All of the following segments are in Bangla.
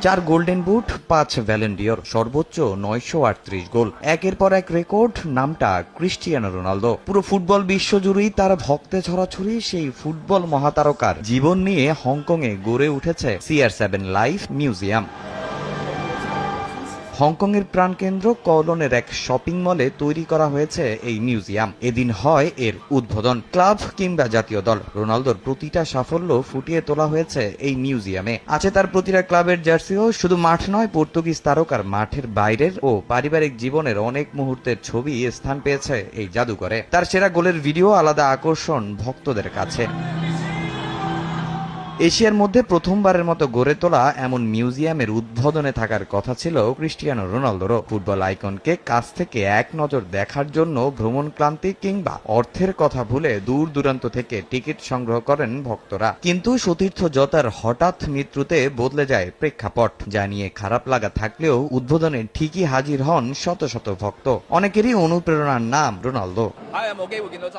4 গোল্ডেন বুট, 5 ব্যালন ডিওর, সর্বোচ্চ 938 গোল। একের পর এক রেকর্ড, নামটা ক্রিস্টিয়ানো রোনালদো। পুরো ফুটবল বিশ্বজুড়েই তার ভক্তে ছড়াছড়ি। সেই ফুটবল মহাতারকার জীবন নিয়ে হংকংয়ে গড়ে উঠেছে CR7 লাইফ মিউজিয়াম। হংকংয়ের প্রাণকেন্দ্র কওলনের এক শপিং মলে তৈরি করা হয়েছে এই মিউজিয়াম। এদিন হয় এর উদ্বোধন। ক্লাব কিংবা জাতীয় দল, রোনালদোর প্রতিটা সাফল্য ফুটিয়ে তোলা হয়েছে এই মিউজিয়ামে। আছে তার প্রতিটা ক্লাবের জার্সিও। শুধু মাঠ নয়, পর্তুগিজ তারকার মাঠের বাইরের ও পারিবারিক জীবনের অনেক মুহূর্তের ছবি স্থান পেয়েছে এই জাদুঘরে। তার সেরা গোলের ভিডিও আলাদা আকর্ষণ ভক্তদের কাছে। এশিয়ার মধ্যে প্রথমবারের মতো গড়ে তোলা এমন মিউজিয়ামের উদ্বোধনে থাকার কথা ছিল ক্রিস্টিয়ানো রোনালদোরও। ফুটবল আইকনকে কাছ থেকে এক নজর দেখার জন্য ভ্রমণ ক্লান্তি কিংবা অর্থের কথা ভুলে দূর দূরান্ত থেকে টিকিট সংগ্রহ করেন ভক্তরা। কিন্তু সতীর্থ জতার হঠাৎ মৃত্যুতে বদলে যায় প্রেক্ষাপট। যা নিয়ে খারাপ লাগা থাকলেও উদ্বোধনে ঠিকই হাজির হন শত শত ভক্ত। অনেকেরই অনুপ্রেরণার নাম রোনালদো।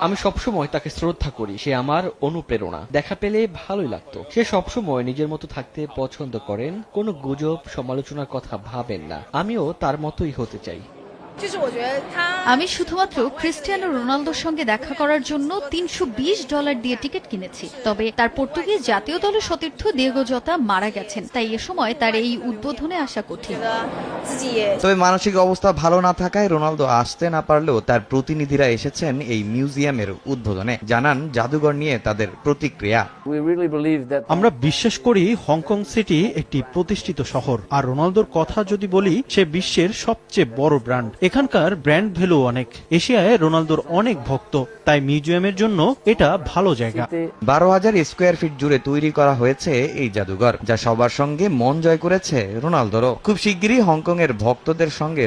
আমি সবসময় তাকে শ্রদ্ধা করি, সে আমার অনুপ্রেরণা। দেখা পেলে ভালোই লাগতো। সে সবসময় নিজের মতো থাকতে পছন্দ করেন, কোনো গুজব সমালোচনার কথা ভাবেন না। আমিও তার মতোই হতে চাই। আমি শুধুমাত্র ক্রিস্টিয়ানো রোনালদোর সঙ্গে দেখা করার জন্য $320 দিয়ে টিকিট কিনেছি। তবে তার পর্তুগিজ জাতীয় দলের সতীর্থ দিয়েগো জতা মারা গেছেন, তাই এ সময় তার এই উদ্বোধনে আসা কঠিন। তবে মানসিক অবস্থা ভালো না থাকায় রোনালদো আসতে না পারলেও তার প্রতিনিধিরা এসেছেন এই মিউজিয়ামের উদ্বোধনে। জানান জাদুঘর নিয়ে তাদের প্রতিক্রিয়া। আমরা বিশ্বাস করি হংকং সিটি একটি প্রতিষ্ঠিত শহর, আর রোনালদোর কথা যদি বলি, সে বিশ্বের সবচেয়ে বড় ব্র্যান্ড। এখানকার ব্র্যান্ড ভ্যালু অনেক। এশিয়ায় রোনালদোর অনেক ভক্ত, তাই মিউজিয়ামের জন্য এটা ভালো জায়গা। 12,000 স্কোয়ার ফিট জুড়ে তৈরি করা হয়েছে এই জাদুঘর, যা সবার সঙ্গে মন জয় করেছে রোনালদোরও। খুব শিগগিরই হংকং এর ভক্তদের সঙ্গে